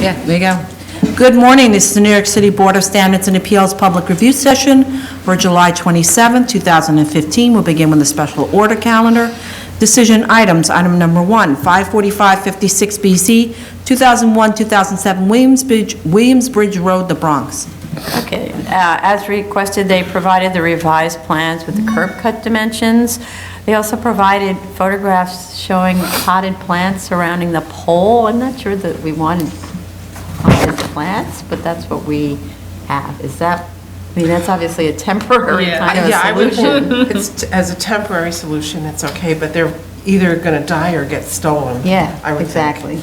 Yeah, there you go. Good morning. This is the New York City Board of Standards and Appeals Public Review Session for July 27, 2015. We'll begin with the special order calendar. Decision items. Item number 1, 54556 BC, 2001-2007 Williamsbridge Road, the Bronx. Okay, as requested, they provided the revised plans with the curb cut dimensions. They also provided photographs showing potted plants surrounding the pole. I'm not sure that we wanted potted plants, but that's what we have. Is that, I mean, that's obviously a temporary kind of solution. It's, as a temporary solution, it's okay, but they're either going to die or get stolen. Yeah, I would exactly.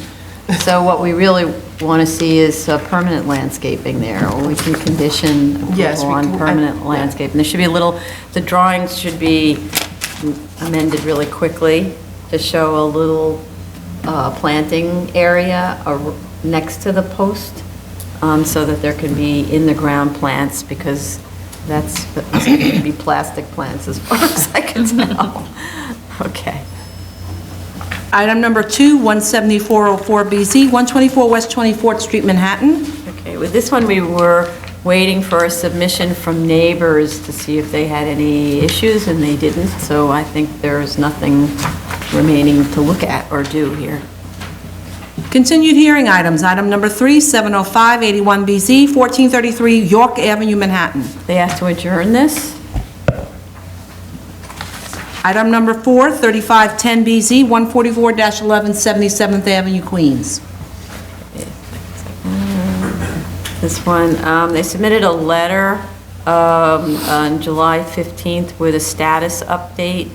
So what we really want to see is permanent landscaping there, or we can condition Yes, approval on permanent landscape. And there should be a little, the drawings should be amended really quickly to show a little planting area next to the post, so that there can be in-the-ground plants, because that's going to be plastic plants as far as I can tell. Okay. Item number 2, 17404 BZ, 124 West 24th Street, Manhattan. Okay, with this one, we were waiting for a submission from neighbors to see if they had any issues, and they didn't, so I think there's nothing remaining to look at or do here. Continued hearing items. Item number 3, 705 81 BZ, 1433 York Avenue, Manhattan. They asked to adjourn this. Item number 4, 3510 BZ, 144-11 77th Avenue, Queens. This one, they submitted a letter on July 15th with a status update,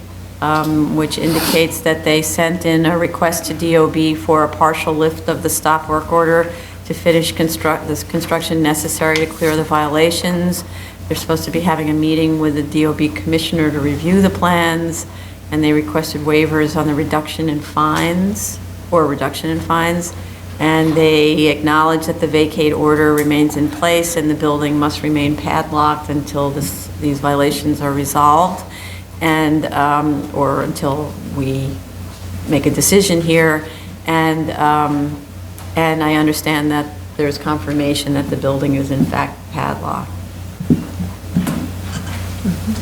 which indicates that they sent in a request to DOB for a partial lift of the stop work order to finish this construction necessary to clear the violations. They're supposed to be having a meeting with the DOB commissioner to review the plans, and they requested waivers on the reduction in fines, and they acknowledge that the vacate order remains in place and the building must remain padlocked until these violations are resolved, and or until we make a decision here. And I understand that there's confirmation that the building is in fact padlocked.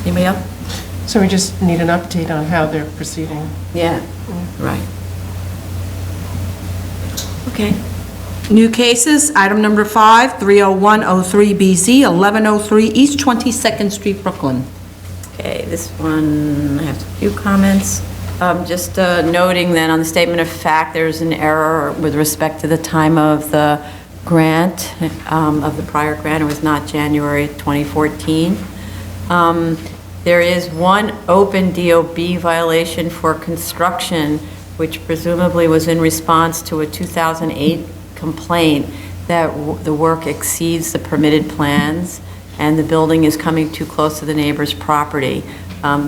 Anybody else? So we just need an update on how they're proceeding. Yeah, right. Okay. New cases. Item number 5, 30103 BZ, 1103 East 22nd Street, Brooklyn. Okay, this one, I have a few comments. Just noting that on the statement of fact, there's an error with respect to the time of the grant, of the prior grant. It was not January 2014. There is one open DOB violation for construction, which presumably was in response to a 2008 complaint that the work exceeds the permitted plans and the building is coming too close to the neighbor's property.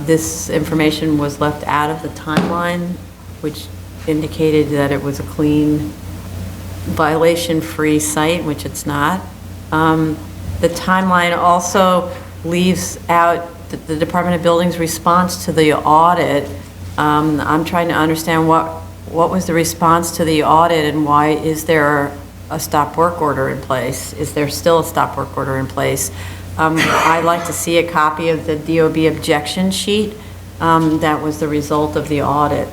This information was left out of the timeline, which indicated that it was a clean, violation-free site, which it's not. The timeline also leaves out the Department of Building's response to the audit. I'm trying to understand what was the response to the audit and why is there a stop work order in place? Is there still a stop work order in place? I'd like to see a copy of the DOB objection sheet that was the result of the audit.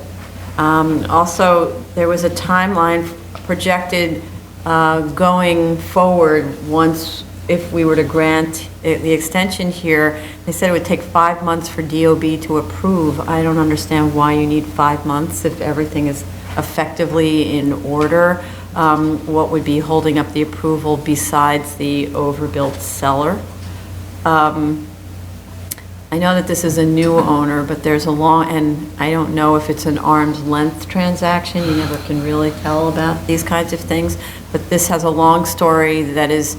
Also, there was a timeline projected going forward once, if we were to grant the extension here. They said it would take 5 months for DOB to approve. I don't understand why you need 5 months if everything is effectively in order. What would be holding up the approval besides the overbuilt cellar? I know that this is a new owner, but there's a long, and I don't know if it's an arm's length transaction. You never can really tell about these kinds of things, but this has a long story that is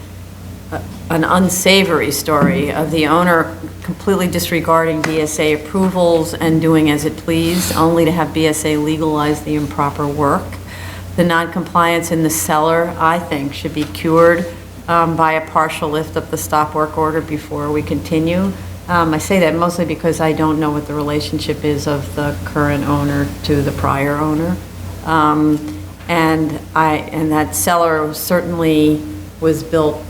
an unsavory story of the owner completely disregarding BSA approvals and doing as it pleased, only to have BSA legalize the improper work. The non-compliance in the cellar, I think, should be cured by a partial lift of the stop work order before we continue. I say that mostly because I don't know what the relationship is of the current owner to the prior owner. and that cellar certainly was built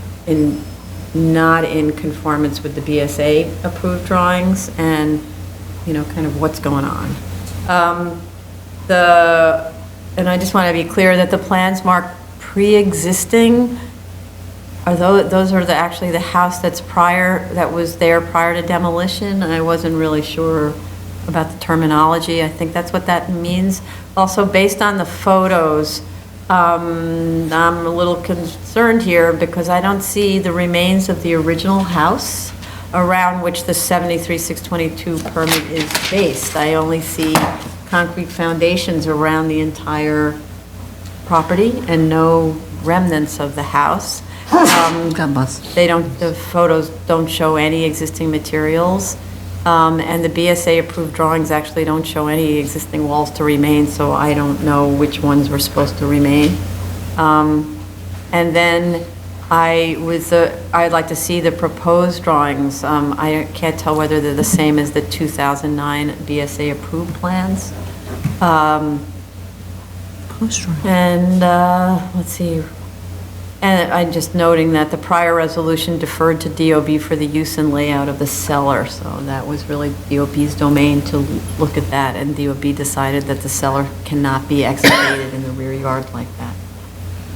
not in conformance with the BSA approved drawings, and, kind of what's going on. And I just want to be clear that the plans mark pre-existing, those are actually the house that was there prior to demolition. I wasn't really sure about the terminology. I think that's what that means. Also, based on the photos, I'm a little concerned here because I don't see the remains of the original house around which the 73-622 permit is based. I only see concrete foundations around the entire property and no remnants of the house. God bless. The photos don't show any existing materials. And the BSA approved drawings actually don't show any existing walls to remain, so I don't know which ones were supposed to remain. And then I'd like to see the proposed drawings. I can't tell whether they're the same as the 2009 BSA approved plans. And let's see. And I'm just noting that the prior resolution deferred to DOB for the use and layout of the cellar, so that was really DOB's domain to look at that, and DOB decided that the cellar cannot be excavated in the rear yard like that.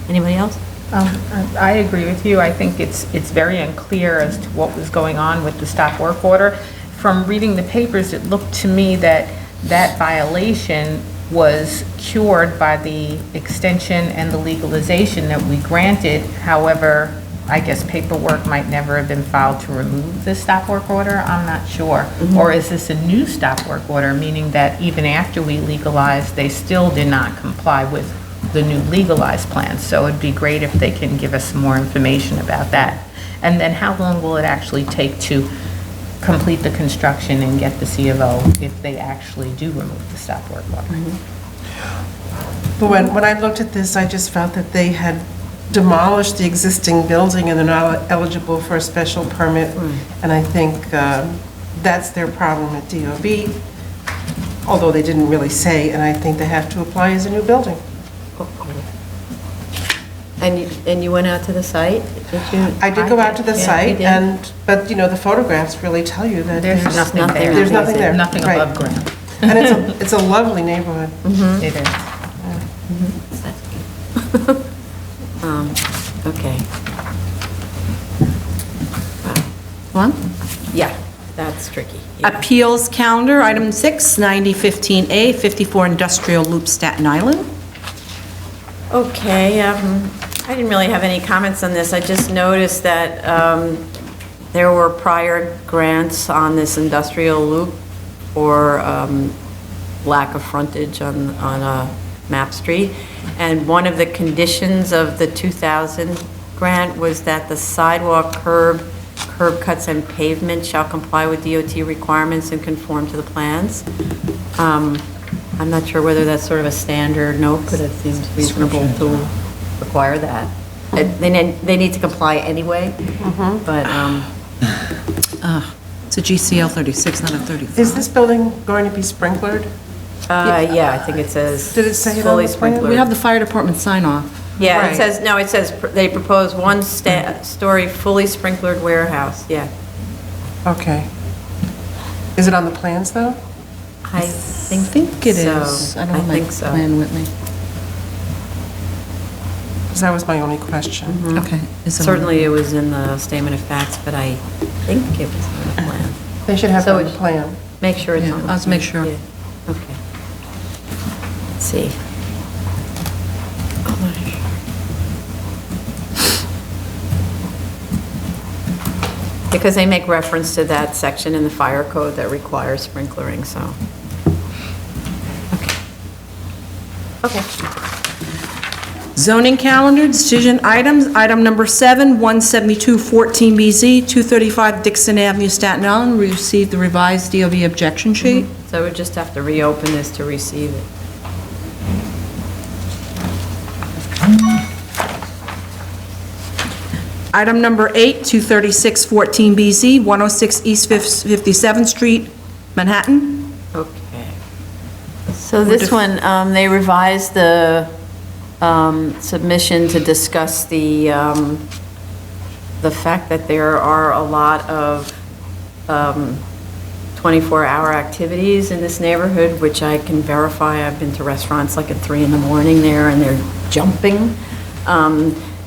Anybody else? I agree with you. I think it's very unclear as to what was going on with the stop work order. From reading the papers, it looked to me that violation was cured by the extension and the legalization that we granted. However, I guess paperwork might never have been filed to remove the stop work order. I'm not sure. Or is this a new stop work order, meaning that even after we legalized, they still did not comply with the new legalized plans? So it'd be great if they can give us some more information about that. And then how long will it actually take to complete the construction and get the C of O if they actually do remove the stop work order? But when I looked at this, I just felt that they had demolished the existing building and they're not eligible for a special permit. And I think that's their problem at DOB, although they didn't really say, and I think they have to apply as a new building. And you went out to the site? Did you? I did go out to the Yeah, site, you did. but the photographs really tell you that There's nothing there. There's nothing there. Nothing Right. above ground. And it's a lovely neighborhood. It is. Okay. One? Yeah, that's tricky. Appeals calendar, item 6, 9015A, 54 Industrial Loop, Staten Island. Okay, I didn't really have any comments on this. I just noticed that there were prior grants on this industrial loop for lack of frontage on a map street. And one of the conditions of the 2000 grant was that the sidewalk, curb cuts, and pavement shall comply with DOT requirements and conform to the plans. I'm not sure whether that's sort of a standard note, but it seems reasonable to require that. They need to comply anyway, but, It's a GCL 36, not a 35. Is this building going to be sprinklered? yeah, I think it says. Did it say it on fully the plan? sprinklered. We have the fire department sign off. Yeah, Right. it says, no, it says they propose one-story fully sprinklered warehouse, yeah. Okay. Is it on the plans, though? I I think it so. is. I don't have my think so. plan with me. Because that was my only question. Okay. Is it on- Certainly it was in the statement of facts, but I think it was on the plan. They should have So that on the it- plan. Make sure it's Yeah, on the let's make sure. Yeah, okay. Let's see. Because they make reference to that section in the fire code that requires sprinklering, so. Okay. Okay. Zoning calendar, decision items, item number 7, 17214BZ, 235 Dixon Avenue, Staten Island, we received the revised DOB objection sheet. So we just have to reopen this to receive it. Item number 8, 23614BZ, 106 East 57th Street, Manhattan. Okay. So this one, they revised the submission to discuss the fact that there are a lot of 24-hour activities in this neighborhood, which I can verify. I've been to restaurants like at 3 in the morning there, and they're jumping.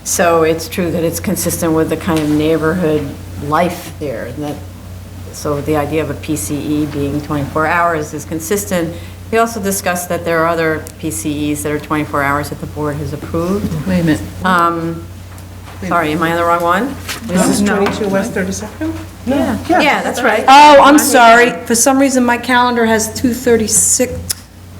So it's true that it's consistent with the kind of neighborhood life there. And that, so the idea of a PCE being 24 hours is consistent. We also discussed that there are other PCEs that are 24 hours that the board has approved. Wait a minute. Sorry, am I on the wrong one? This is 22 West 32nd? Yeah, that's right. Oh, I'm sorry. For some reason, my calendar has 2:36.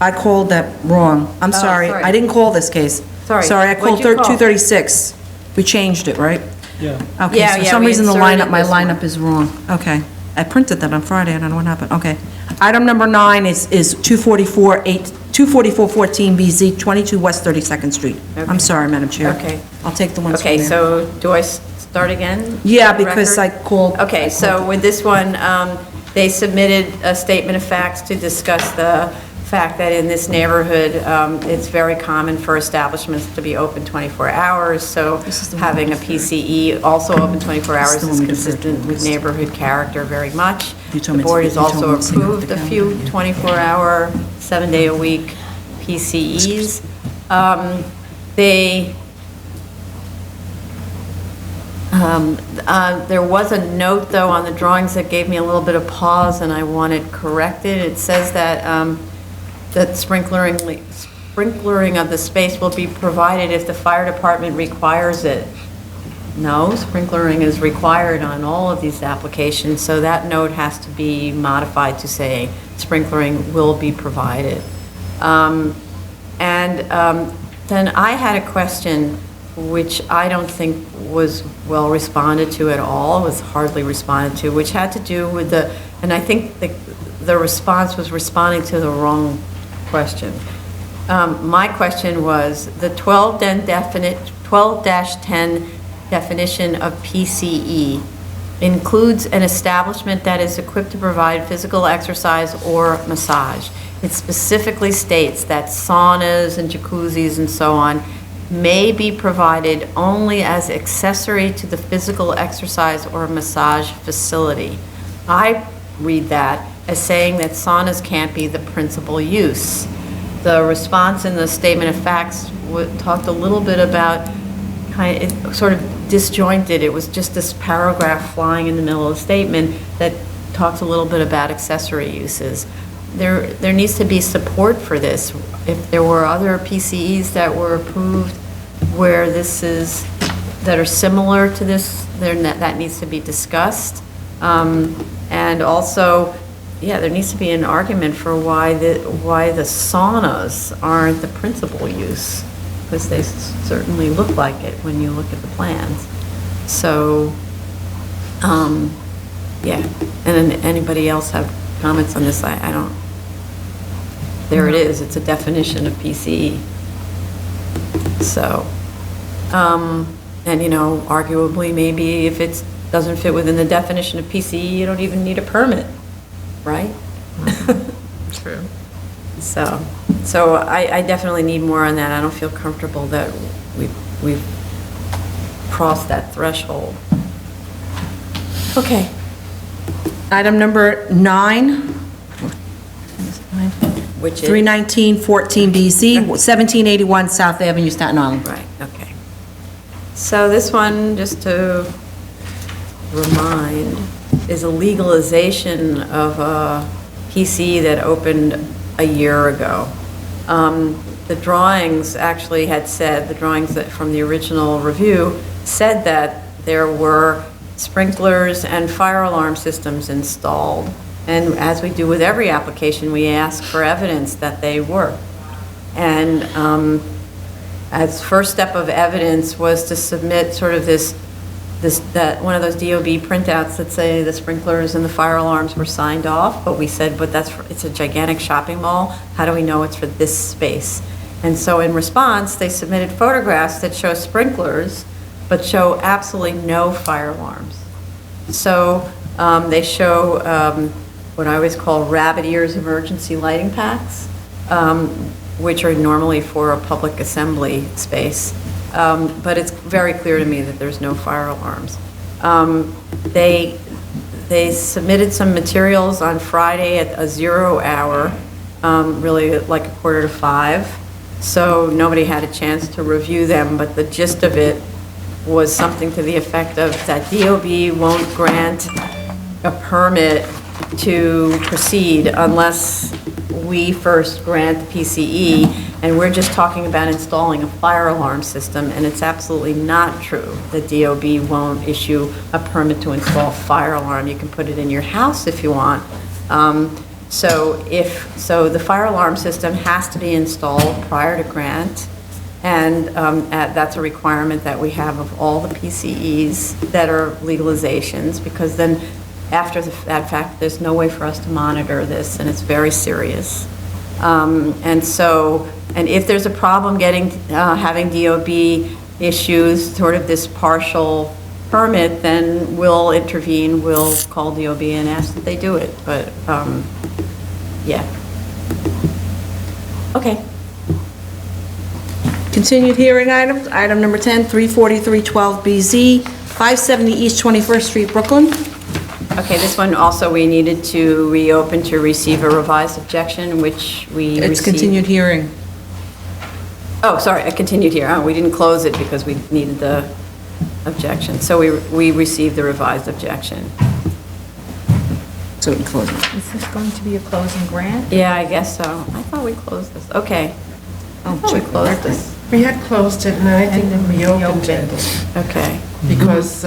I called that wrong. I'm sorry. sorry. I didn't call this case. Sorry. Sorry, I called What'd you call? 2:36. We changed it, right? Yeah. Okay, Yeah, so for yeah, some we reason, inserted my this one. lineup is wrong. Okay. I printed that on Friday, I don't know what happened. Okay. Item number 9 is 244-14BZ, 22 West 32nd Street. Okay. I'm sorry, Madam Chair. Okay. I'll take the ones from Okay, there. so do I start again? Yeah, because I Record? called. Okay, so with this one, they submitted a statement of facts to discuss the fact that in this neighborhood, it's very common for establishments to be open 24 hours, so This is the one having we a deferred. PCE also open 24 This is hours the is one we deferred consistent to with last. neighborhood character very much. You told The me board to- has you told also me to see off approved the a few calendar, yeah. 24-hour, 7-day-a-week PCEs. There was a note, though, on the drawings that gave me a little bit of pause, and I want it corrected. It says that, that sprinklering of the space will be provided if the fire department requires it. No, sprinklering is required on all of these applications, so that note has to be modified to say sprinklering will be provided. Then I had a question, which I don't think was well responded to at all, was hardly responded to, which had to do with and I think the response was responding to the wrong question. My question was, the 12-10 definition of PCE includes an establishment that is equipped to provide physical exercise or massage. It specifically states that saunas and jacuzzis and so on may be provided only as accessory to the physical exercise or massage facility. I read that as saying that saunas can't be the principal use. The response in the statement of facts talked a little bit about it sort of disjointed. It was just this paragraph flying in the middle of the statement that talks a little bit about accessory uses. There needs to be support for this. If there were other PCEs that were approved where that are similar to this, then that needs to be discussed. And also, yeah, there needs to be an argument for why the saunas aren't the principal use, because they certainly look like it when you look at the plans. So, yeah, and then anybody else have comments on this? I don't, there it is, it's a definition of PCE. So, and arguably maybe if it doesn't fit within the definition of PCE, you don't even need a permit, right? True. So I definitely need more on that. I don't feel comfortable that we've crossed that threshold. Okay. Item number 9, Which is? 319-14BZ, 1781 South Avenue, Staten Island. Right, okay. So this one, just to remind, is a legalization of a PC that opened a year ago. The drawings actually had said, the drawings from the original review said that there were sprinklers and fire alarm systems installed. And as we do with every application, we ask for evidence that they work. And as first step of evidence was to submit sort of that one of those DOB printouts that say the sprinklers and the fire alarms were signed off, but we said, but it's a gigantic shopping mall. How do we know it's for this space? And so in response, they submitted photographs that show sprinklers, but show absolutely no fire alarms. So they show what I always call rabbit ears emergency lighting packs. which are normally for a public assembly space. But it's very clear to me that there's no fire alarms. They submitted some materials on Friday at a 0 hour, really like 4:45. So nobody had a chance to review them, but the gist of it was something to the effect of that DOB won't grant a permit to proceed unless we first grant the PCE, and we're just talking about installing a fire alarm system, and it's absolutely not true. The DOB won't issue a permit to install a fire alarm. You can put it in your house if you want. So the fire alarm system has to be installed prior to grant, and that's a requirement that we have of all the PCEs that are legalizations, because then after that fact, there's no way for us to monitor this, and it's very serious. And if there's a problem having DOB issues sort of this partial permit, then we'll intervene, we'll call DOB and ask that they do it, but, yeah. Okay. Continued hearing items. Item number 10, 34312BZ, 570 East 21st Street, Brooklyn. Okay, this one also we needed to reopen to receive a revised objection, which we received. It's continued hearing. Oh, sorry, a continued hearing. Oh, we didn't close it because we needed the objection. So we received the revised objection. So we can close it. Is this going to be a closing grant? Yeah, I guess so. I thought we closed this. Okay. I thought we closed this. We had closed it, and then I think we reopened it. Okay. Because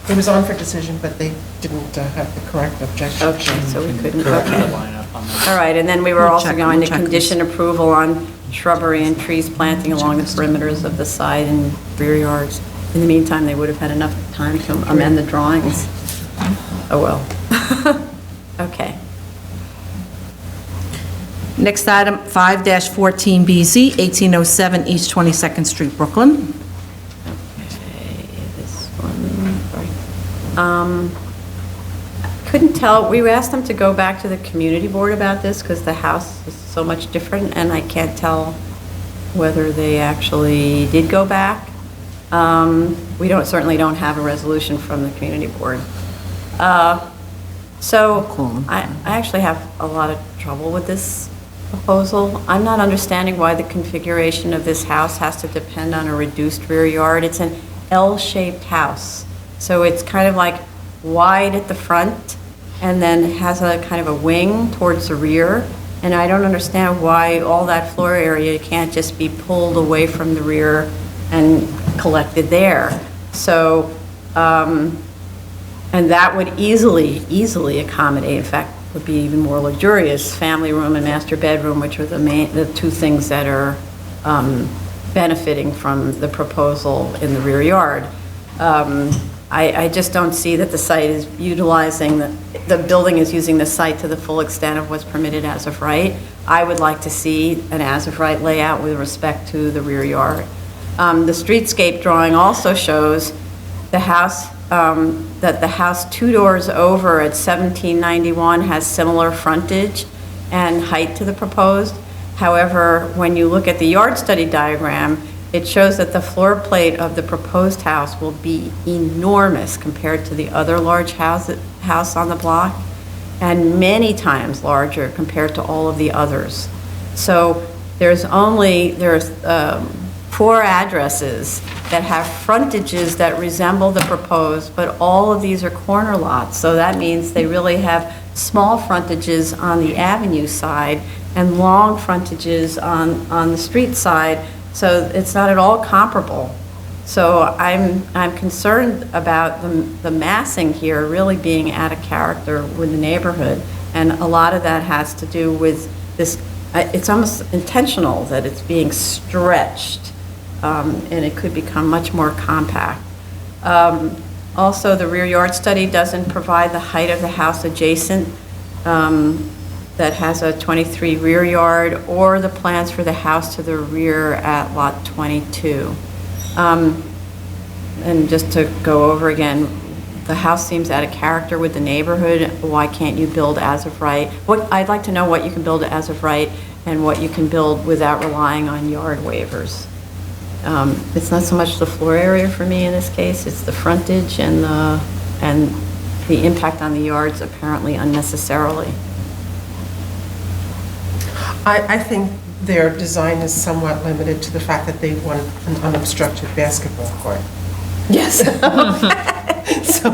it was on for decision, but they didn't have the correct objection. Okay, so we couldn't, okay. All right, and then we were also going to condition approval on shrubbery and trees planting along the perimeters of the side and rear yards. In the meantime, they would have had enough time to amend the drawings. Oh, well. Okay. Next item, 5-14BZ, 1807 East 22nd Street, Brooklyn. This one, sorry. Couldn't tell, we asked them to go back to the community board about this because the house is so much different, and I can't tell whether they actually did go back. We certainly don't have a resolution from the community board. So I actually have a lot of trouble with this proposal. I'm not understanding why the configuration of this house has to depend on a reduced rear yard. It's an L-shaped house, so it's kind of like wide at the front and then has a kind of a wing towards the rear, and I don't understand why all that floor area can't just be pulled away from the rear and collected there. So, and that would easily accommodate, in fact, would be even more luxurious, family room and master bedroom, which are the two things that are benefiting from the proposal in the rear yard. I just don't see that the site is utilizing, the building is using the site to the full extent of what's permitted as of right. I would like to see an as of right layout with respect to the rear yard. The streetscape drawing also shows the house, that the house 2 doors over at 1791 has similar frontage and height to the proposed. However, when you look at the yard study diagram, it shows that the floor plate of the proposed house will be enormous compared to the other large house on the block, and many times larger compared to all of the others. So there's 4 addresses that have frontages that resemble the proposed, but all of these are corner lots. So that means they really have small frontages on the avenue side and long frontages on the street side. So it's not at all comparable. So I'm concerned about the massing here really being out of character with the neighborhood. And a lot of that has to do with this, it's almost intentional that it's being stretched, and it could become much more compact. Also, the rear yard study doesn't provide the height of the house adjacent that has a 23 rear yard, or the plans for the house to the rear at lot 22. And just to go over again, the house seems out of character with the neighborhood. Why can't you build as of right? I'd like to know what you can build as of right and what you can build without relying on yard waivers. It's not so much the floor area for me in this case, it's the frontage and the impact on the yards apparently unnecessarily. I think their design is somewhat limited to the fact that they want an unobstructed basketball court. Yes. So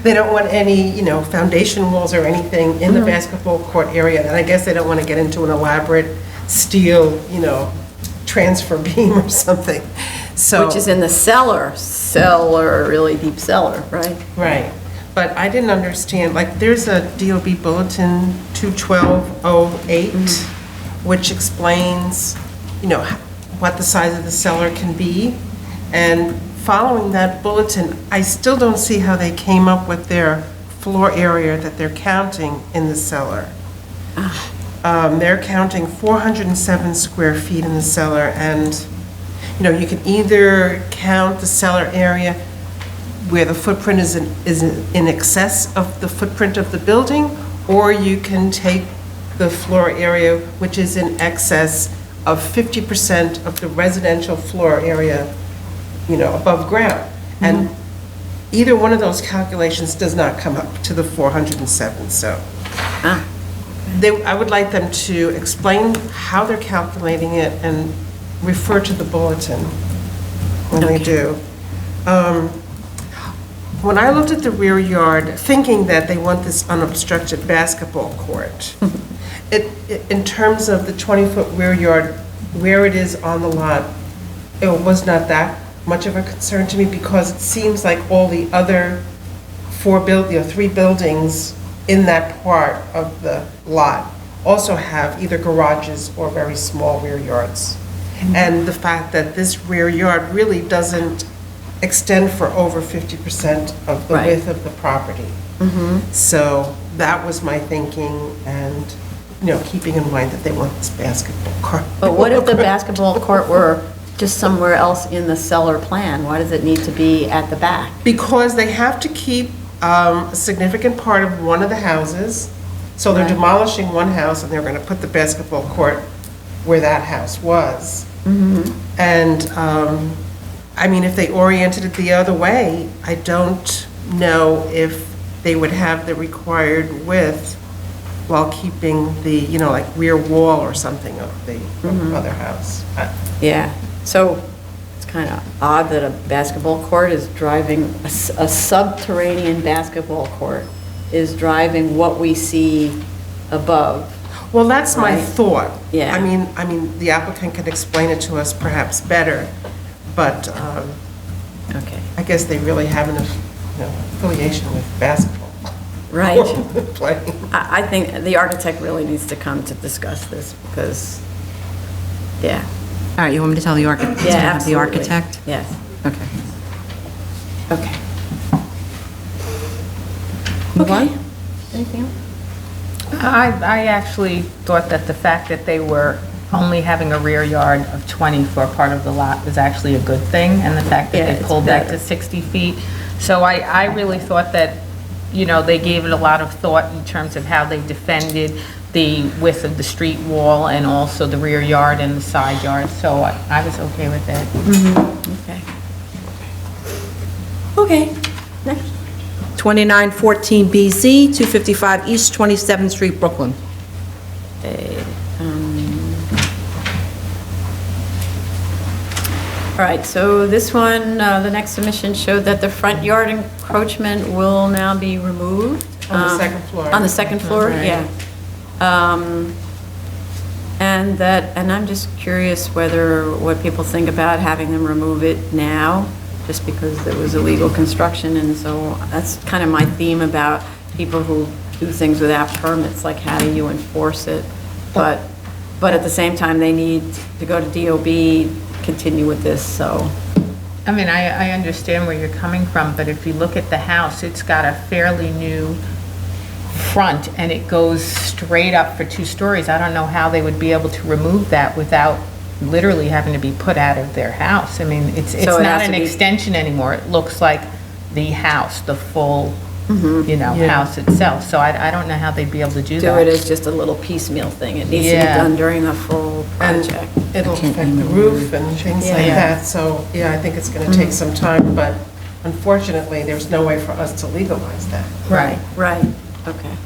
they don't want any, foundation walls or anything in the basketball court area. And I guess they don't want to get into an elaborate steel, transfer beam or something. So Which is in the cellar, really deep cellar, right? Right. But I didn't understand, like, there's a DOB bulletin 21208, which explains, what the size of the cellar can be. And following that bulletin, I still don't see how they came up with their floor area that they're counting in the cellar. They're counting 407 square feet in the cellar, and, you can either count the cellar area where the footprint is in excess of the footprint of the building, or you can take the floor area which is in excess of 50% of the residential floor area, above ground. And either one of those calculations does not come up to the 407, so. I would like them to explain how they're calculating it and refer to the bulletin when they do. When I looked at the rear yard, thinking that they want this unobstructed basketball court, in terms of the 20-foot rear yard, where it is on the lot, it was not that much of a concern to me, because it seems like all the other three buildings in that part of the lot also have either garages or very small rear yards. And the fact that this rear yard really doesn't extend for over 50% of the width of the property. So that was my thinking, and, keeping in mind that they want this basketball court. But what if the basketball court were just somewhere else in the cellar plan? Why does it need to be at the back? Because they have to keep a significant part of one of the houses, so they're demolishing one house and they're going to put the basketball court where that house was. And, if they oriented it the other way, I don't know if they would have the required width while keeping the, like rear wall or something of the other house. Yeah, so it's kind of odd that a basketball court is driving, a subterranean basketball court is driving what we see above. Well, that's my Right. thought. Yeah. I mean, the applicant can explain it to us perhaps better, but Okay. I guess they really have an affiliation with basketball. Right. Playing. I think the architect really needs to come to discuss this because, yeah. All right, you want me to tell the architect? Yeah, absolutely. The architect? Yes. Okay. Okay. Move on? Anything else? I actually thought that the fact that they were only having a rear yard of 20 for a part of the lot was actually a good thing, and the fact Yeah, that they it's pulled back better. to 60 feet. So I really thought that, they gave it a lot of thought in terms of how they defended the width of the street wall and also the rear yard and the side yard, so I was okay with that. Okay. Okay, next. 2914BZ, 255 East 27th Street, Brooklyn. All right, so this one, the next submission showed that the front yard encroachment will now be removed. On the second floor. On the second floor, Right. yeah. And I'm just curious what people think about having them remove it now, just because there was illegal construction, and so that's kind of my theme about people who do things without permits, like how do you enforce it? But at the same time, they need to go to DOB, continue with this, so. I mean, I understand where you're coming from, but if you look at the house, it's got a fairly new front, and it goes straight up for 2 stories. I don't know how they would be able to remove that without literally having to be put out of their house. I mean, it's So it not has an to be- extension anymore. It looks like the house, the full, Yeah. house itself. So I don't know how they'd be able to do Do that. it as just a little piecemeal thing. It needs to be Yeah. done during a full And project. it'll affect the roof and things like Yeah. that, so, yeah, I think it's going to take some time, but unfortunately, there's no way for us to legalize that. Right. Right, okay.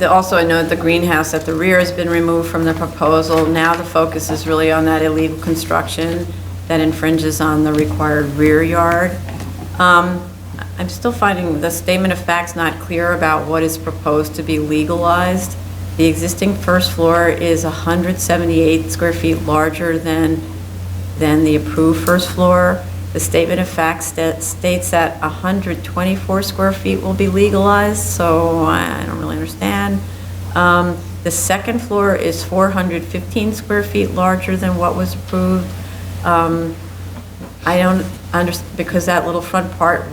Also, I know the greenhouse at the rear has been removed from the proposal. Now the focus is really on that illegal construction that infringes on the required rear yard. I'm still finding the statement of facts not clear about what is proposed to be legalized. The existing first floor is 178 square feet larger than the approved first floor. The statement of facts states that 124 square feet will be legalized, so I don't really understand. The second floor is 415 square feet larger than what was approved. I don't understand, because that little front part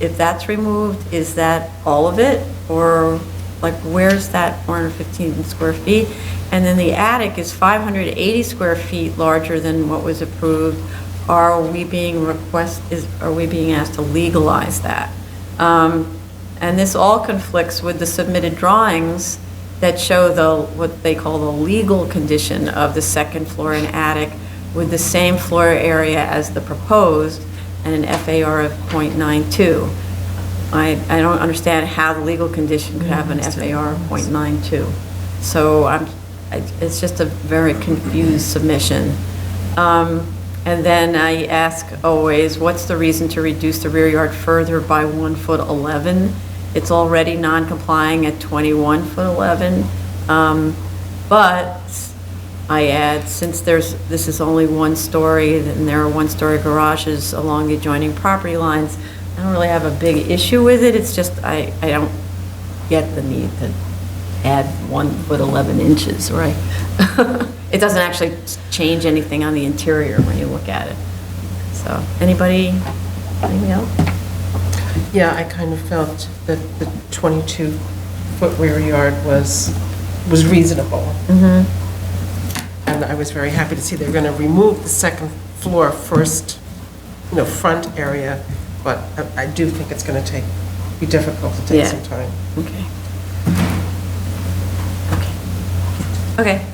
if that's removed, is that all of it? Or like, where's that 415 square feet? And then the attic is 580 square feet larger than what was approved. Are we being asked to legalize that? And this all conflicts with the submitted drawings that show what they call the legal condition of the second floor and attic with the same floor area as the proposed and an FAR of 0.92. I don't understand how the legal condition could have an FAR of 0.92. So it's just a very confused submission. And then I ask always, what's the reason to reduce the rear yard further by 1 foot 11? It's already non-complying at 21 foot 11. But I add, since this is only one story and there are one-story garages along the adjoining property lines, I don't really have a big issue with it. It's just I don't get the need to add 1 foot 11 inches, right? It doesn't actually change anything on the interior when you look at it. So, anything else? Yeah, I kind of felt that the 22-foot rear yard was reasonable. And I was very happy to see they're going to remove the second floor first, front area, but I do think it's going to be difficult to take some time. Okay. Okay.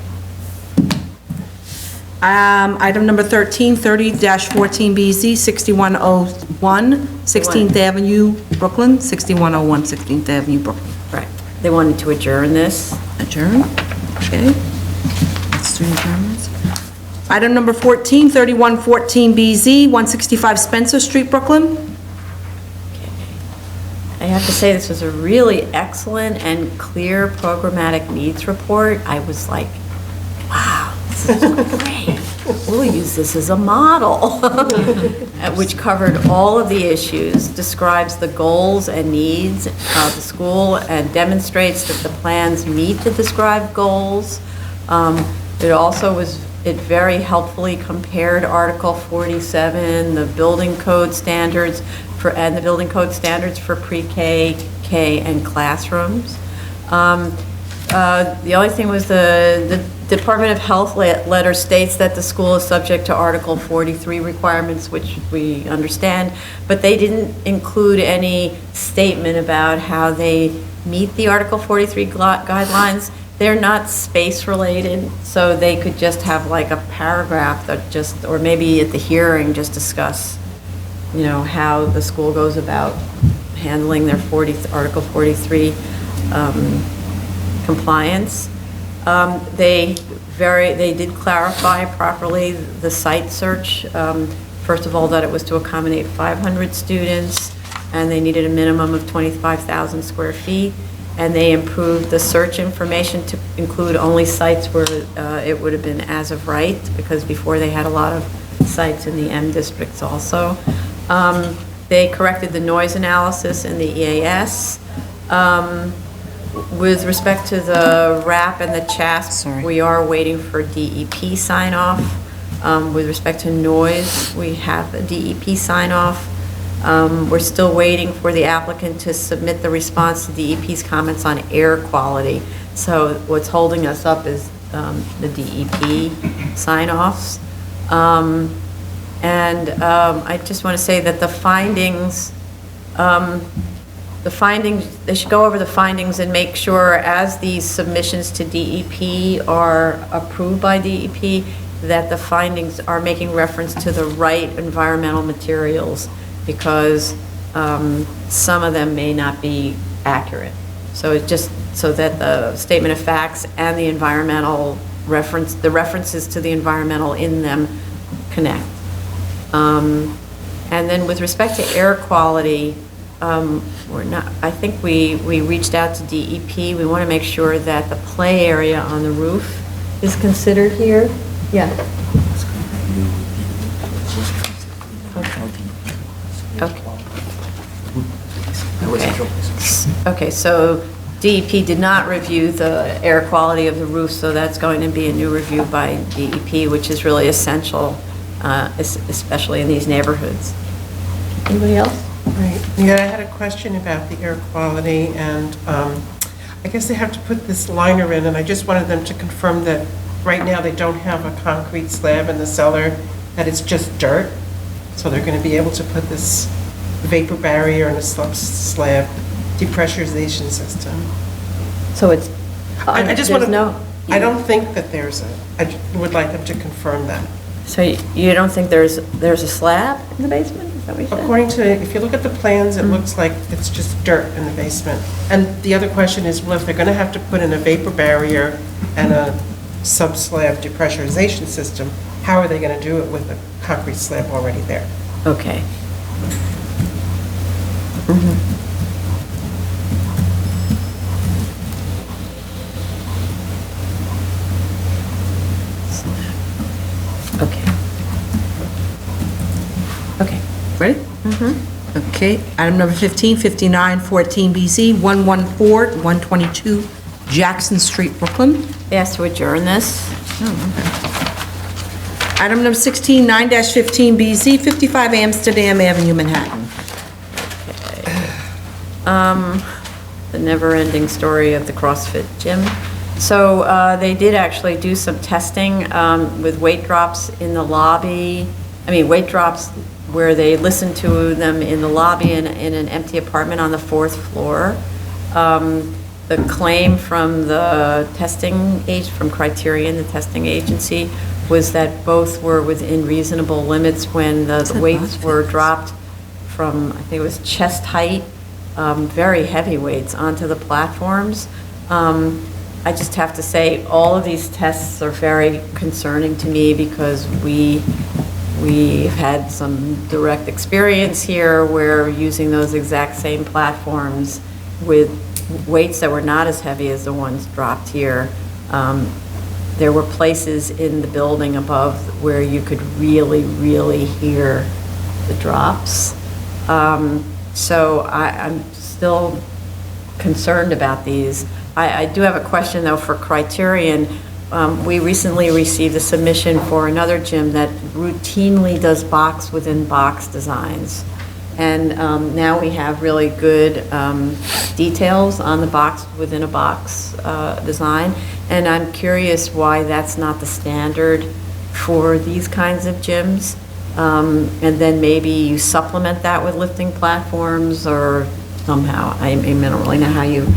Item number 13, 30-14BZ, 6101 16th Avenue, Brooklyn, 6101 16th Avenue, Brooklyn. Right. They wanted to adjourn this. Adjourn, okay. Let's do adjournments. Item number 14, 3114BZ, 165 Spencer Street, Brooklyn. I have to say, this was a really excellent and clear programmatic needs report. I was like, wow, this is great. We'll use this as a model, which covered all of the issues, describes the goals and needs of the school, and demonstrates that the plans meet the described goals. It very helpfully compared Article 47, the building code standards for pre-K, K, and classrooms. The only thing was the Department of Health letter states that the school is subject to Article 43 requirements, which we understand, but they didn't include any statement about how they meet the Article 43 guidelines. They're not space-related, so they could just have like a paragraph that or maybe at the hearing, just discuss, how the school goes about handling their Article 43 compliance. They did clarify properly the site search. First of all, that it was to accommodate 500 students, and they needed a minimum of 25,000 square feet. And they improved the search information to include only sites where it would have been as of right, because before they had a lot of sites in the M districts also. They corrected the noise analysis in the EAS. With respect to the RAP and the CHASP, we are waiting for DEP sign-off. With respect to noise, we have a DEP sign-off. We're still waiting for the applicant to submit the response to DEP's comments on air quality. So what's holding us up is the DEP sign-offs. I just want to say that the findings the findings, they should go over the findings and make sure as these submissions to DEP are approved by DEP, that the findings are making reference to the right environmental materials, because some of them may not be accurate. So it's just so that the statement of facts and the environmental reference, the references to the environmental in them connect. And then with respect to air quality, I think we reached out to DEP. We want to make sure that the play area on the roof is considered here. Yeah. Okay. Okay, so DEP did not review the air quality of the roof, so that's going to be a new review by DEP, which is really essential, especially in these neighborhoods. Anybody else? Right. Yeah, I had a question about the air quality, and I guess they have to put this liner in, and I just wanted them to confirm that right now they don't have a concrete slab in the cellar, that it's just dirt. So they're going to be able to put this vapor barrier and a slab depressurization system. So it's, I just want to, no, I don't think that there's I would like them to confirm that. so you don't think there's a slab in the basement? Is that what you said? According to, if you look at the plans, it looks like it's just dirt in the basement. And the other question is, well, if they're going to have to put in a vapor barrier and a sub-slab depressurization system, how are they going to do it with a concrete slab already there? Okay. Okay. Okay. Ready? Mm-hmm. Okay, item number 15, 5914 BZ, 114, 122 Jackson Street, Brooklyn. Ask to adjourn this. Item number 16, 9-15 BZ, 55 Amsterdam Avenue, Manhattan. The never-ending story of the CrossFit gym. So they did actually do some testing with weight drops in the lobby. I mean, weight drops where they listened to them in the lobby in an empty apartment on the 4th floor. The claim from the testing age, from Criterion, the testing agency, was that both were within reasonable limits when the weights were dropped from, I think it was chest height, very heavy weights onto the platforms. I just have to say, all of these tests are very concerning to me because we've had some direct experience here where using those exact same platforms with weights that were not as heavy as the ones dropped here, there were places in the building above where you could really, really hear the drops. So I'm still concerned about these. I do have a question, though, for Criterion. We recently received a submission for another gym that routinely does box-within-box designs. And now we have really good details on the box-within-a-box design. And I'm curious why that's not the standard for these kinds of gyms. And then maybe you supplement that with lifting platforms or somehow. I don't really know how you...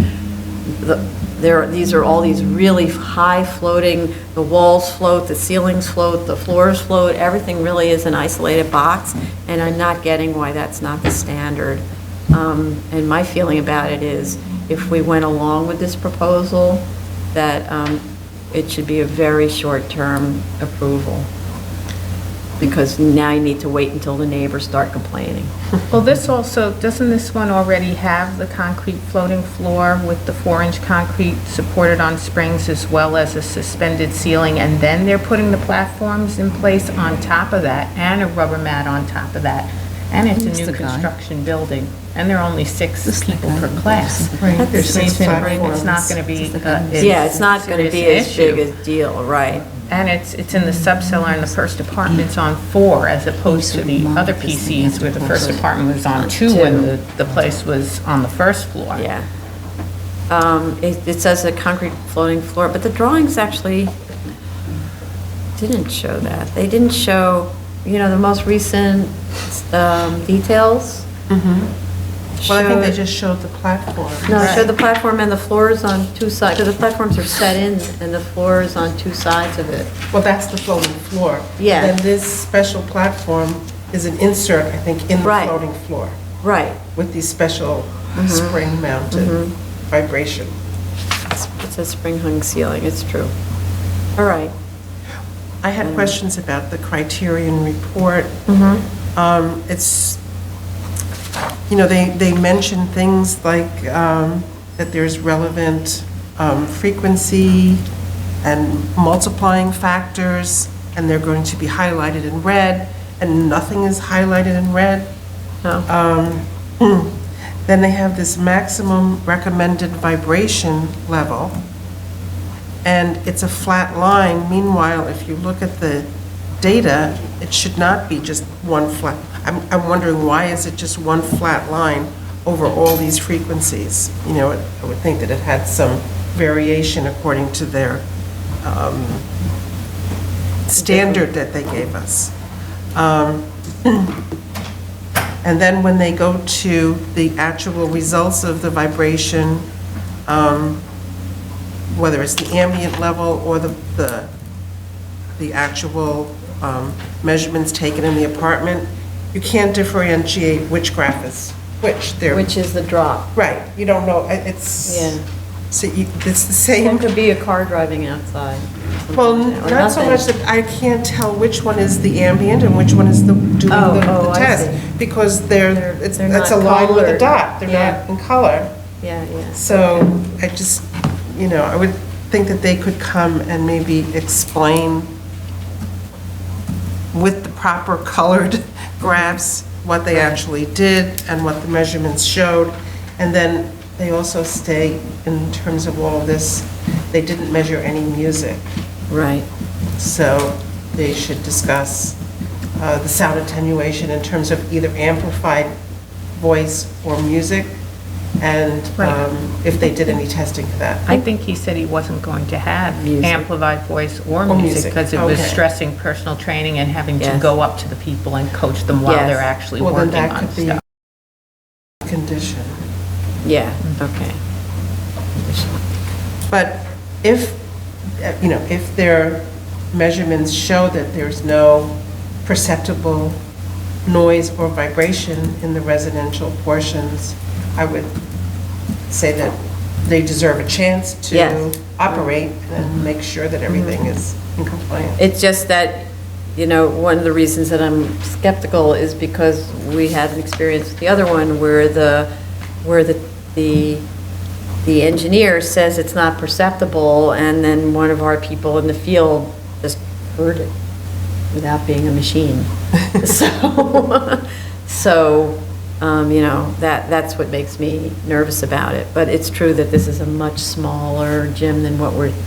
These are all these really high floating, the walls float, the ceilings float, the floors float, everything really is an isolated box, and I'm not getting why that's not the standard. And my feeling about it is, if we went along with this proposal, that it should be a very short-term approval, because now you need to wait until the neighbors start complaining. Well, this also, doesn't this one already have the concrete floating floor with the 4-inch concrete supported on springs as well as a suspended ceiling, and then they're putting the platforms in place on top of that and a rubber mat on top of that? And it's a new construction building, and there are only 6 people per class. Right, there's 6 platforms. It's not going to be... Yeah, it's not going to be as big a deal, right? And it's in the subcellar, and the first apartment's on 4, as opposed to the other PCs where the first apartment was on 2 when the place was on the first floor. Yeah. It says a concrete floating floor, but the drawings actually didn't show that. They didn't show, the most recent details. Well, I think they showed- just showed the platform. No, it showed the platform and the floors on two sides, because the platforms are set in, and the floor is on two sides of it. Well, that's the floating floor. Yeah. Then this special platform is an insert, I think, in the Right. floating floor Right. with these special spring-mounted vibration. It says spring-hung ceiling, it's true. All right. I had questions about the criterion report. It's, you know, they mention things like that there's relevant frequency and multiplying factors, and they're going to be highlighted in red, and nothing is highlighted in red. No. Then they have this maximum recommended vibration level, and it's a flat line. Meanwhile, if you look at the data, it should not be just one flat. I'm wondering, why is it just one flat line over all these frequencies? You know, I would think that it had some variation according to their standard that they gave us. And then when they go to the actual results of the vibration, whether it's the ambient level or the actual measurements taken in the apartment, you can't differentiate which graph is which. Which is the drop. Right, you don't know, it's, Yeah. so it's the It same. could be a car driving outside. Well, something like that, or not so nothing. much that I can't tell which one is the ambient and which one is doing the I test. see. Because They're it's not a line with a colored. dot, they're Yeah. not in color. Yeah, yeah. So I just, you know, I would think that they could come and maybe explain with the proper colored graphs what they actually did and what the measurements showed. And then they also state, in terms of all of this, they didn't measure any music. Right. So they should discuss the sound attenuation in terms of either amplified voice or music, and Right. if they did any testing for that. I think he said he wasn't going to have Music. amplified voice or Or music music, because it was okay. stressing personal training and having to Yes. go up to the people and coach them while Yes. they're actually Well, then working that on could be stuff. a condition. Yeah, okay. But if, you know, if their measurements show that there's no perceptible noise or vibration in the residential portions, I would say that they deserve a chance to Yes. operate and make sure that everything is in compliance. It's just that, you know, one of the reasons that I'm skeptical is because we had an experience with the other one where the engineer says it's not perceptible, and then one of our people in the field just heard it without being a machine. So, you know, that's what makes me nervous about it. But it's true that this is a much smaller gym than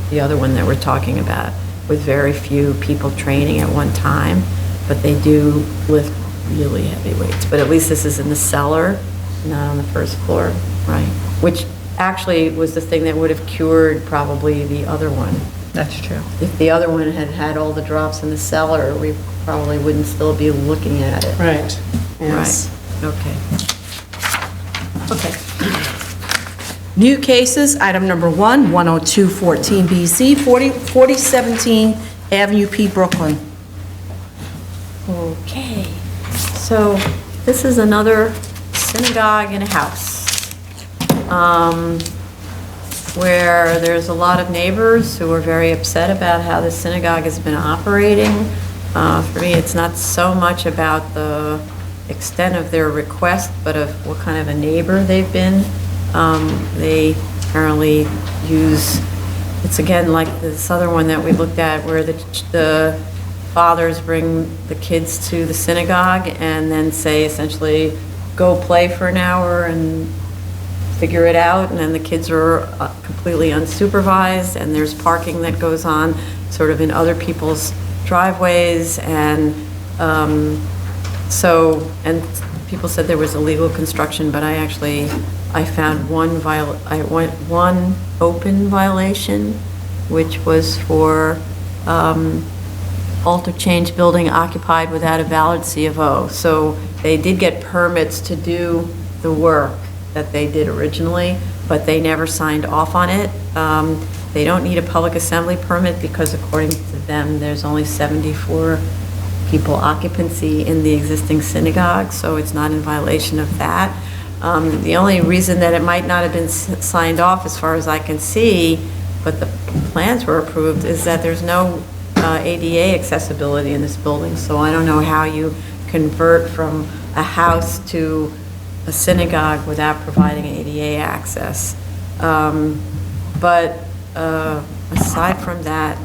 the other one that we're talking about, with very few people training at one time. But they do lift really heavy weights. But at least this is in the cellar, not on the first floor, right? Which actually was the thing that would have cured probably the other one. That's true. If the other one had had all the drops in the cellar, we probably wouldn't still be looking at it. Right, yes. Right, okay. Okay. New cases, item number 1, 10214 BC, 4017 Avenue P, Brooklyn. Okay, so this is another synagogue in a house, where there's a lot of neighbors who are very upset about how the synagogue has been operating. For me, it's not so much about the extent of their request, but of what kind of a neighbor they've been. They apparently use, it's again like this other one that we looked at, where the fathers bring the kids to the synagogue and then say essentially, go play for an hour and figure it out, and then the kids are completely unsupervised, and there's parking that goes on sort of in other people's driveways, and and people said there was illegal construction, but I found one open violation, which was for alter change building occupied without a valid C of O. So they did get permits to do the work that they did originally, but they never signed off on it. They don't need a public assembly permit because according to them, there's only 74 people occupancy in the existing synagogue, so it's not in violation of that. The only reason that it might not have been signed off, as far as I can see, but the plans were approved, is that there's no ADA accessibility in this building, so I don't know how you convert from a house to a synagogue without providing ADA access. But aside from that,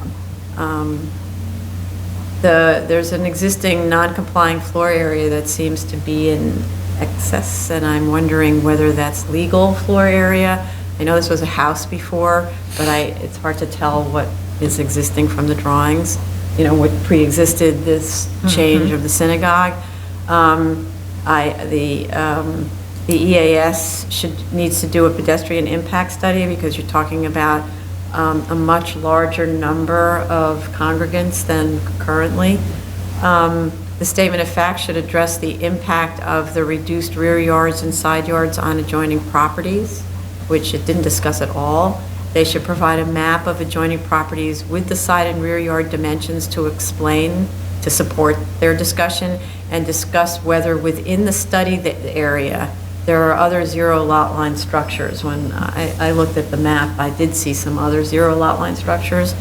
there's an existing non-complying floor area that seems to be in excess, and I'm wondering whether that's legal floor area. I know this was a house before, but it's hard to tell what is existing from the drawings, what pre-existed this change of the synagogue. The EAS needs to do a pedestrian impact study because you're talking about a much larger number of congregants than currently. The statement of fact should address the impact of the reduced rear yards and side yards on adjoining properties, which it didn't discuss at all. They should provide a map of adjoining properties with the side and rear yard dimensions to support their discussion, and discuss whether within the study area there are other zero lot line structures. When I looked at the map, I did see some other zero lot line structures.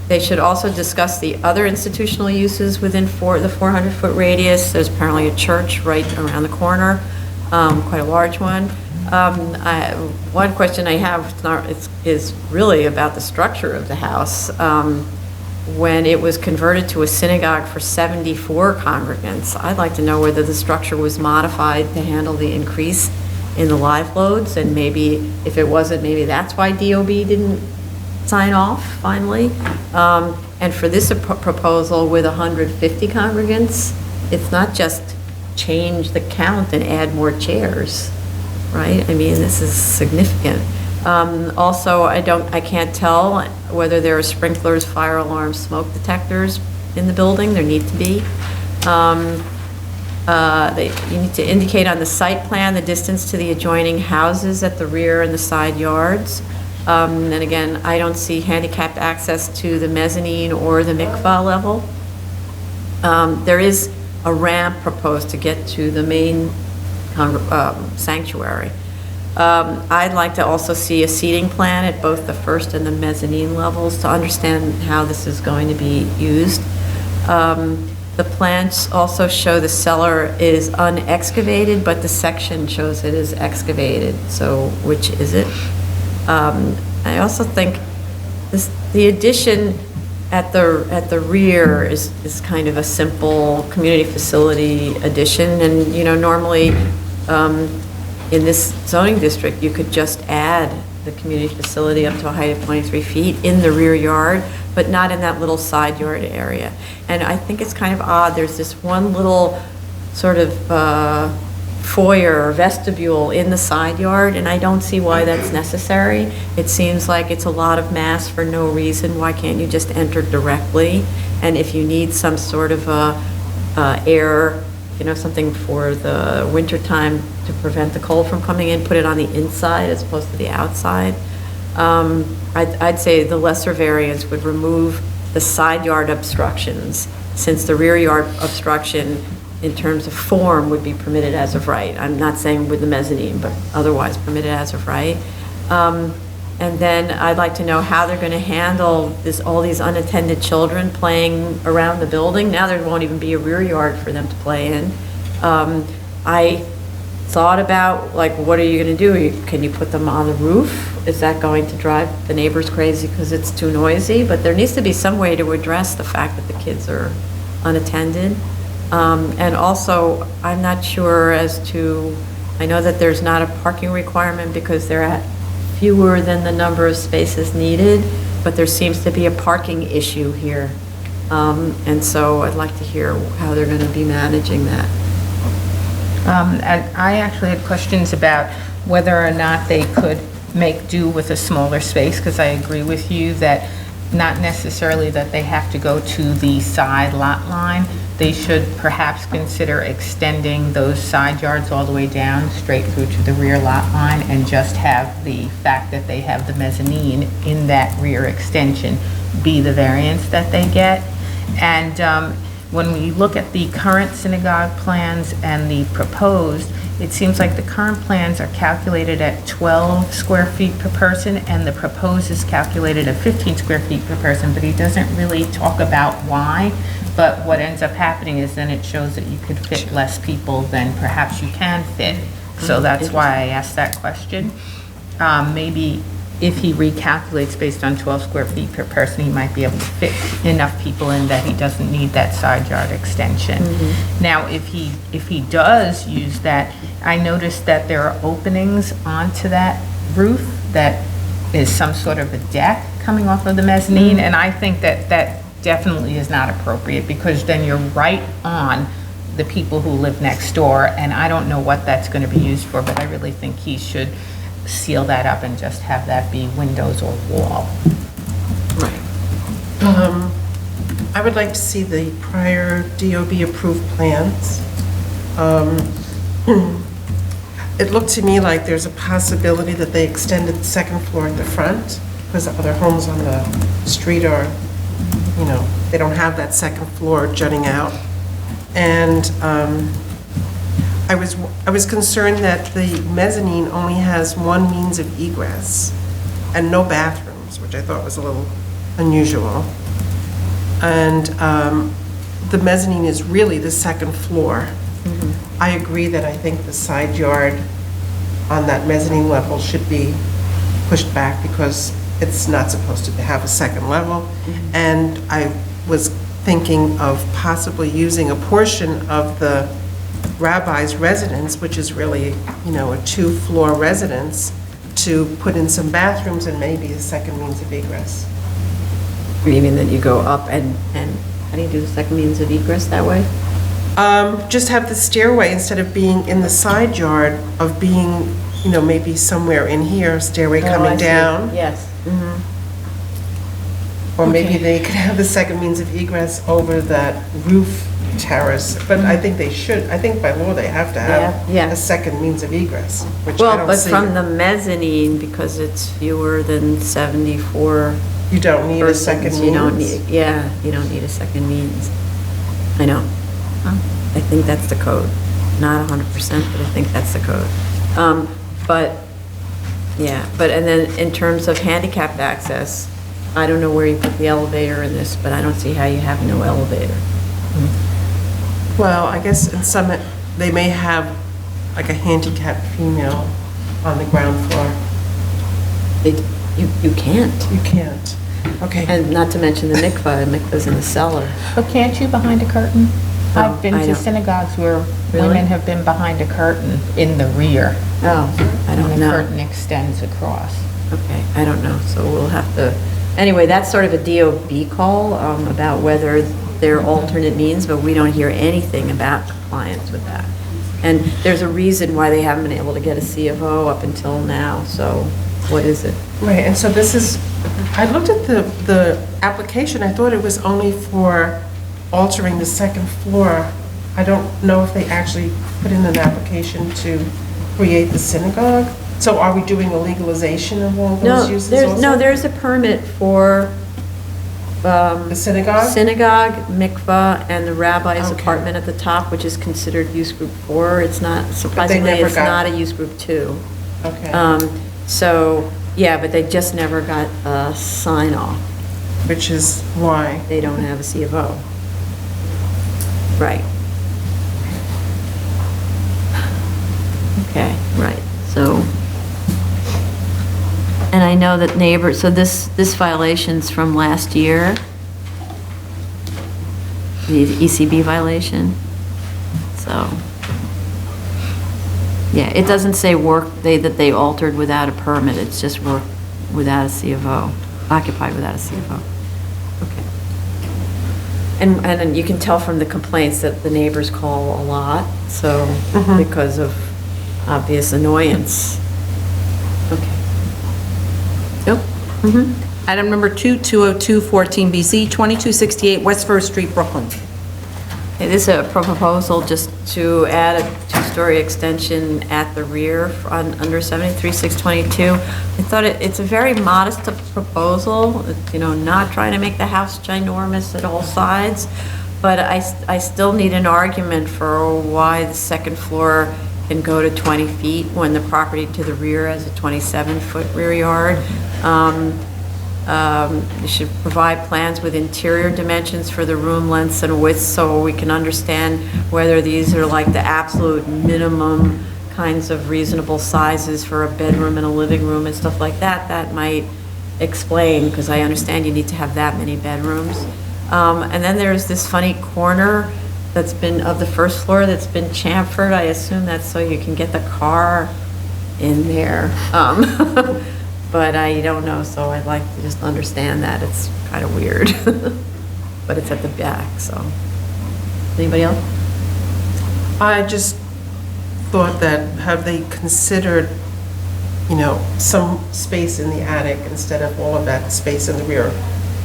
They should also discuss the other institutional uses within the 400-foot radius. There's apparently a church right around the corner, quite a large one. One question I have is really about the structure of the house. When it was converted to a synagogue for 74 congregants, I'd like to know whether the structure was modified to handle the increase in the live loads, and maybe if it wasn't, maybe that's why DOB didn't sign off finally. And for this proposal with 150 congregants, it's not just change the count and add more chairs, right? I mean, this is significant. Also, I can't tell whether there are sprinklers, fire alarms, smoke detectors in the building. There need to be. You need to indicate on the site plan the distance to the adjoining houses at the rear and the side yards. And again, I don't see handicapped access to the mezzanine or the mikvah level. There is a ramp proposed to get to the main sanctuary. I'd like to also see a seating plan at both the first and the mezzanine levels to understand how this is going to be used. The plans also show the cellar is unexcavated, but the section shows it is excavated. So which is it? I also think the addition at the rear is kind of a simple community facility addition, and normally in this zoning district you could just add the community facility up to a height of 23 feet in the rear yard, but not in that little side yard area. And I think it's kind of odd, there's this one little sort of foyer or vestibule in the side yard, and I don't see why that's necessary. It seems like it's a lot of mass for no reason. Why can't you just enter directly? And if you need some sort of air, something for the winter time to prevent the cold from coming in, put it on the inside as opposed to the outside. I'd say the lesser variance would remove the side yard obstructions, since the rear yard obstruction in terms of form would be permitted as of right. I'm not saying with the mezzanine, but otherwise permitted as of right. And then I'd like to know how they're going to handle all these unattended children playing around the building. Now there won't even be a rear yard for them to play in. I thought about, what are you going to do? Can you put them on the roof? Is that going to drive the neighbors crazy because it's too noisy? But there needs to be some way to address the fact that the kids are unattended. And also, I'm not sure as to, I know that there's not a parking requirement because they're at fewer than the number of spaces needed, but there seems to be a parking issue here. And so I'd like to hear how they're going to be managing that. And I actually had questions about whether or not they could make do with a smaller space, because I agree with you that not necessarily that they have to go to the side lot line, they should perhaps consider extending those side yards all the way down, straight through to the rear lot line, and just have the fact that they have the mezzanine in that rear extension be the variance that they get. And when we look at the current synagogue plans and the proposed, it seems like the current plans are calculated at 12 square feet per person, and the proposed is calculated at 15 square feet per person, but he doesn't really talk about why. But what ends up happening is then it shows that you could fit less people than perhaps you can fit. So that's why I asked that question. Maybe if he recalculates based on 12 square feet per person, he might be able to fit enough people in that he doesn't need that side yard extension. Now, if he does use that, I noticed that there are openings onto that roof that is some sort of a deck coming off of the mezzanine, and I think that that definitely is not appropriate, because then you're right on the people who live next door, and I don't know what that's going to be used for, but I really think he should seal that up and just have that be windows or wall. Right. I would like to see the prior DOB-approved plans. It looked to me like there's a possibility that they extended the second floor at the front, because other homes on the street are, they don't have that second floor jutting out. And I was concerned that the mezzanine only has one means of egress and no bathrooms, which I thought was a little unusual. And the mezzanine is really the second floor. I agree that I think the side yard on that mezzanine level should be pushed back, because it's not supposed to have a second level. And I was thinking of possibly using a portion of the rabbi's residence, which is really, a two-floor residence, to put in some bathrooms and maybe a second means of egress. You mean that you go up and how do you do the second means of egress that way? Just have the stairway, instead of being in the side yard, of being, maybe somewhere in here, stairway coming down. Yes. Or maybe they could have the second means of egress over that roof terrace. But I think they should, I think by law they have to have Yeah. a second means of egress, which I Well, don't but see. from the mezzanine, because it's fewer than 74 You don't need a persons, second means? you don't need, you don't need a second means. I know. I think that's the code. Not 100%, but I think that's the code. And then in terms of handicapped access, I don't know where you put the elevator in this, but I don't see how you have no elevator. Well, I guess in some, they may have like a handicapped female on the ground floor. You can't. You can't. Okay. And not to mention the mikvah's in the cellar. But can't you behind a curtain? I've been I to don't- synagogues where Really? women have been behind a curtain in the rear. Oh, I don't And the know. curtain extends across. Okay, I don't know, so we'll have to, anyway, that's sort of a DOB call about whether there are alternate means, but we don't hear anything about compliance with that. And there's a reason why they haven't been able to get a C of O up until now, so what is it? Right, and so this is, I looked at the application, I thought it was only for altering the second floor. I don't know if they actually put in an application to create the synagogue. So are we doing a legalization of all those uses also? There's a permit for The synagogue? synagogue, mikvah, and the rabbi's Okay. apartment at the top, which is considered use group 4. It's not, surprisingly, never it's got- not a use group 2. Okay, So, yeah, but they just never got a sign off. which is why? They don't have a C of O. Right. Okay, right, so, and I know that neighbors, so this violation's from last year, the ECB violation, so, yeah, it doesn't say that they altered without a permit, it's just work without a C of O, occupied without a C of O. Okay. And you can tell from the complaints that the neighbors call a lot, so, because of obvious annoyance. Okay. Yep. Item number 2, 20214BZ, 2268 West First Street, Brooklyn. It is a proposal just to add a two-story extension at the rear under 73622. I thought it's a very modest proposal, not trying to make the house ginormous at all sides, but I still need an argument for why the second floor can go to 20 feet when the property to the rear has a 27-foot rear yard. You should provide plans with interior dimensions for the room lengths and widths so we can understand whether these are like the absolute minimum kinds of reasonable sizes for a bedroom and a living room and stuff like that. That might explain, because I understand you need to have that many bedrooms. And then there's this funny corner that's been, of the first floor, that's been chamfered. I assume that's so you can get the car in there. But I don't know, so I'd like to just understand that. It's kind of weird. But it's at the back, so. Anybody else? I just thought that, have they considered, some space in the attic instead of all of that space in the rear?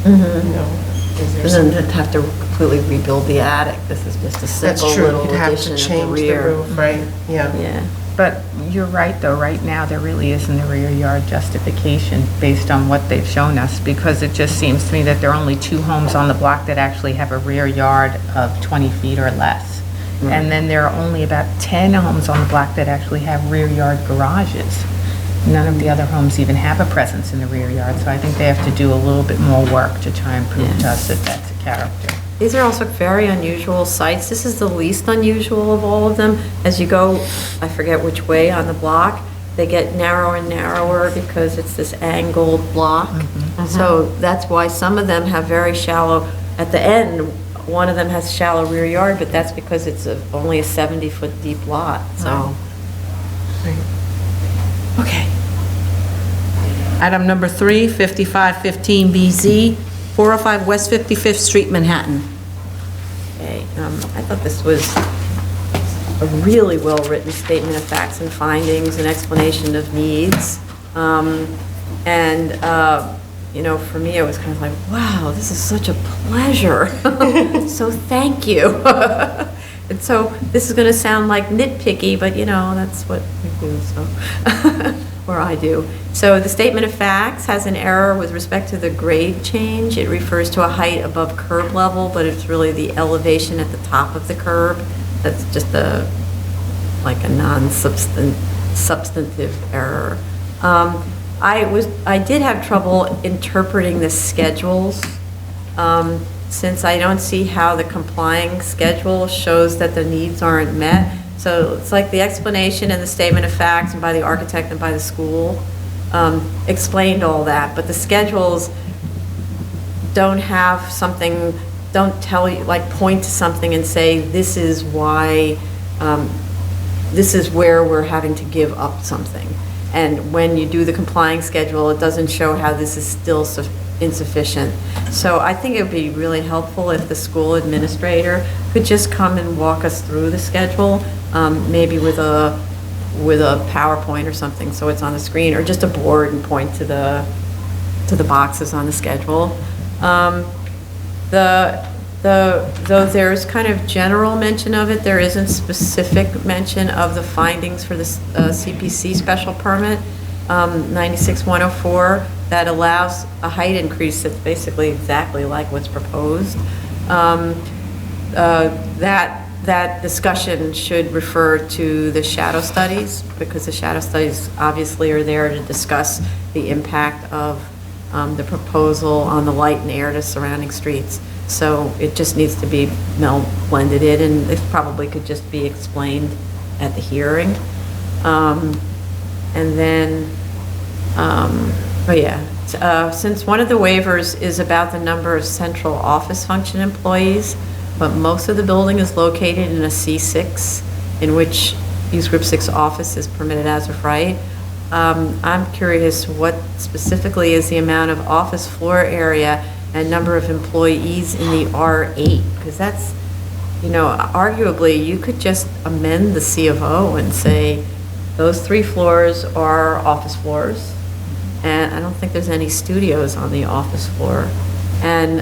Is there Doesn't some? have to completely rebuild the attic. This is just a That's simple true, little you'd have addition to at the change the rear. roof, right? Yeah. Yeah. But you're right, though, right now, there really isn't a rear yard justification based on what they've shown us, because it just seems to me that there are only 2 homes on the block that actually have a rear yard of 20 feet or less. And then there are only about 10 homes on the block that actually have rear yard garages. None of the other homes even have a presence in the rear yard, so I think they have to do a little bit more work to try and prove to us that that's a character. These are also very unusual sites. This is the least unusual of all of them. As you go, I forget which way on the block, they get narrower and narrower because it's this angled block. So that's why some of them have very shallow, at the end, one of them has shallow rear yard, but that's because it's only a 70-foot deep lot, so. Okay. Item number 3, 5515BZ, 405 West 55th Street, Manhattan. Okay, I thought this was a really well-written statement of facts and findings, an explanation of needs. For me, it was kind of like, wow, this is such a pleasure. So thank you. And so this is going to sound like nitpicky, but that's what we do, so, or I do. So the statement of facts has an error with respect to the grade change. It refers to a height above curb level, but it's really the elevation at the top of the curb. That's just a non-substantive error. I did have trouble interpreting the schedules, since I don't see how the complying schedule shows that the needs aren't met. So it's like the explanation and the statement of facts and by the architect and by the school explained all that, but the schedules don't have something, don't tell you, point to something and say, this is why, this is where we're having to give up something. And when you do the complying schedule, it doesn't show how this is still insufficient. So I think it would be really helpful if the school administrator could just come and walk us through the schedule, maybe with a PowerPoint or something, so it's on the screen, or just a board and point to the boxes on the schedule. Though there's kind of general mention of it, there isn't specific mention of the findings for the CPC special permit, 96104, that allows a height increase that's basically exactly like what's proposed. That discussion should refer to the shadow studies, because the shadow studies obviously are there to discuss the impact of the proposal on the light and air to surrounding streets. So it just needs to be blended in, and it probably could just be explained at the hearing. Since one of the waivers is about the number of central office function employees, but most of the building is located in a C6, in which use group 6 office is permitted as of right. I'm curious what specifically is the amount of office floor area and number of employees in the R8, because that's, arguably you could just amend the C of O and say those 3 floors are office floors, and I don't think there's any studios on the office floor, and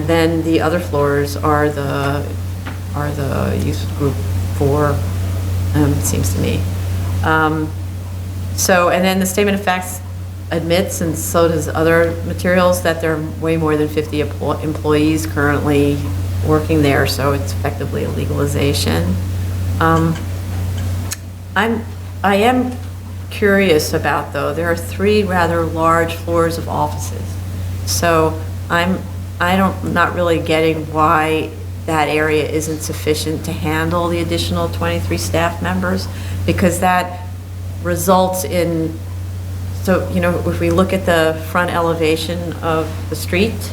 then the other floors are the are the use group for, it seems to me. So, and then the statement of facts admits, and so does other materials, that there are way more than 50 employees currently working there, so it's effectively a legalization. I am curious about, though, there are 3 rather large floors of offices. So I'm not really getting why that area isn't sufficient to handle the additional 23 staff members, because that results in, so, you know, if we look at the front elevation of the street,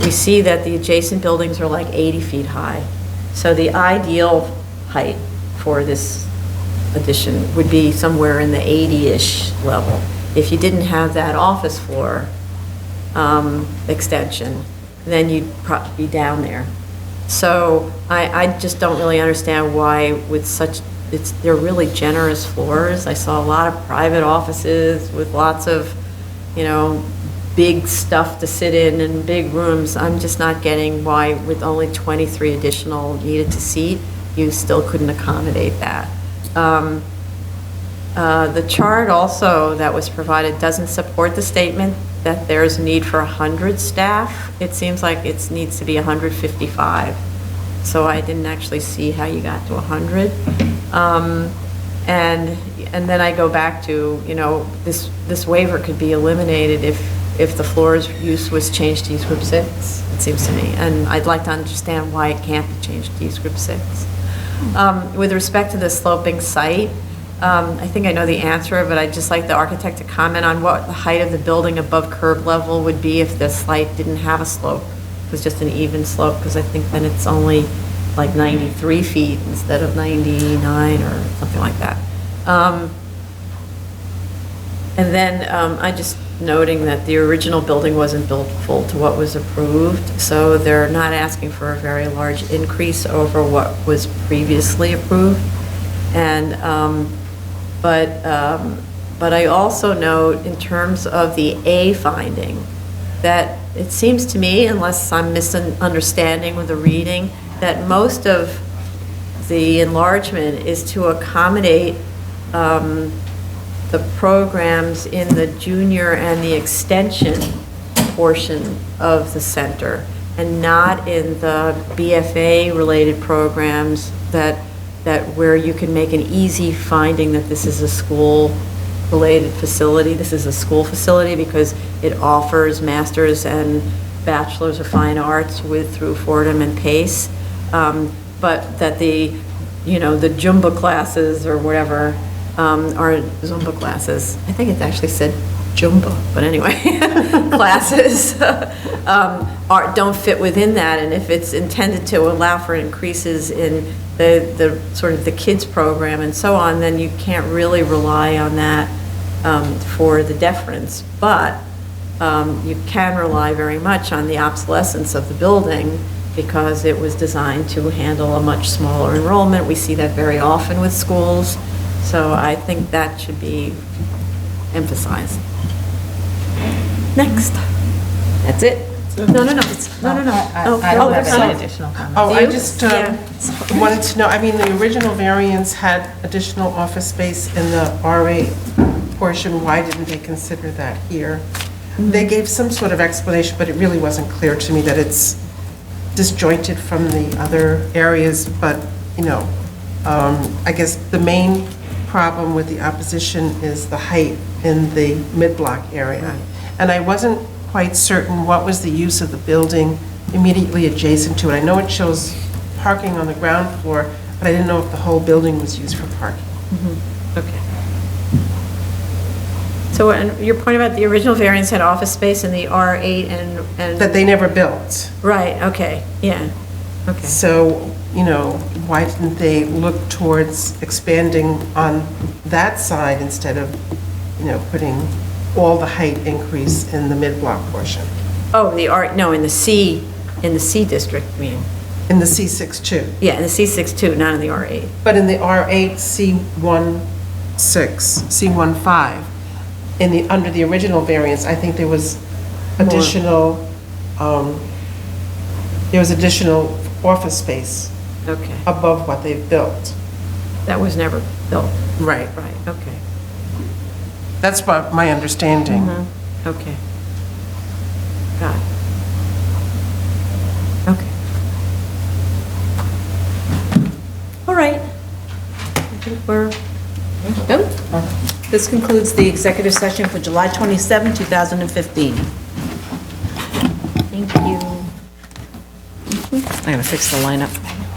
we see that the adjacent buildings are like 80 feet high. So the ideal height for this addition would be somewhere in the 80-ish level. If you didn't have that office floor extension, then you'd probably be down there. So I just don't really understand why with such, they're really generous floors. I saw a lot of private offices with lots of, you know, big stuff to sit in and big rooms. I'm just not getting why with only 23 additional needed to seat, you still couldn't accommodate that. The chart also that was provided doesn't support the statement that there's a need for 100 staff. It seems like it needs to be 155. So I didn't actually see how you got to 100. And then I go back to, you know, this waiver could be eliminated if the floor's use was changed to use group 6, it seems to me. And I'd like to understand why it can't be changed to use group 6. With respect to the sloping site, I think I know the answer, but I'd just like the architect to comment on what the height of the building above curb level would be if the site didn't have a slope. It was just an even slope, because I think then it's only like 93 feet instead of 99 or something like that. And then I just noting that the original building wasn't built full to what was approved, so they're not asking for a very large increase over what was previously approved. And but I also note in terms of the A finding that it seems to me, unless I'm misunderstanding with the reading, that most of the enlargement is to accommodate the programs in the junior and the extension portion of the center, and not in the BFA-related programs that where you can make an easy finding that this is a school-related facility. This is a school facility because it offers masters and bachelors of fine arts through Fordham and Pace, but that the Jumba classes or whatever are Zumba classes. I think it actually said Jumba, but anyway, classes don't fit within that. And if it's intended to allow for increases in the sort of the kids program and so on, then you can't really rely on that for the deference. But you can rely very much on the obsolescence of the building because it was designed to handle a much smaller enrollment. We see that very often with schools. So I think that should be emphasized. Next. That's it. No. I have some additional comments. Oh, I You? just Yeah. wanted to know, I mean, the original variance had additional office space in the R8 portion. Why didn't they consider that here? They gave some sort of explanation, but it really wasn't clear to me that it's disjointed from the other areas. But, I guess the main problem with the opposition is the height in the mid-block area. And I wasn't quite certain what was the use of the building immediately adjacent to it. I know it shows parking on the ground floor, but I didn't know if the whole building was used for parking. Okay. So and your point about the original variance had office space in the R8 and That they never built. right, okay, yeah, okay. So, why didn't they look towards expanding on that side instead of, putting all the height increase in the mid-block portion? Oh, in the C district, you mean? In the C6 too. Yeah, in the C6 too, not in the R8. But in the R8, C16, C15, under the original variance, I think there was additional office space Okay. above what they've built. That was never built. Right. Right, okay. That's what my understanding. Okay. Got it. Okay. All right. I think we're good. This concludes the executive session for July 27, 2015. Thank you. I'm going to fix the lineup.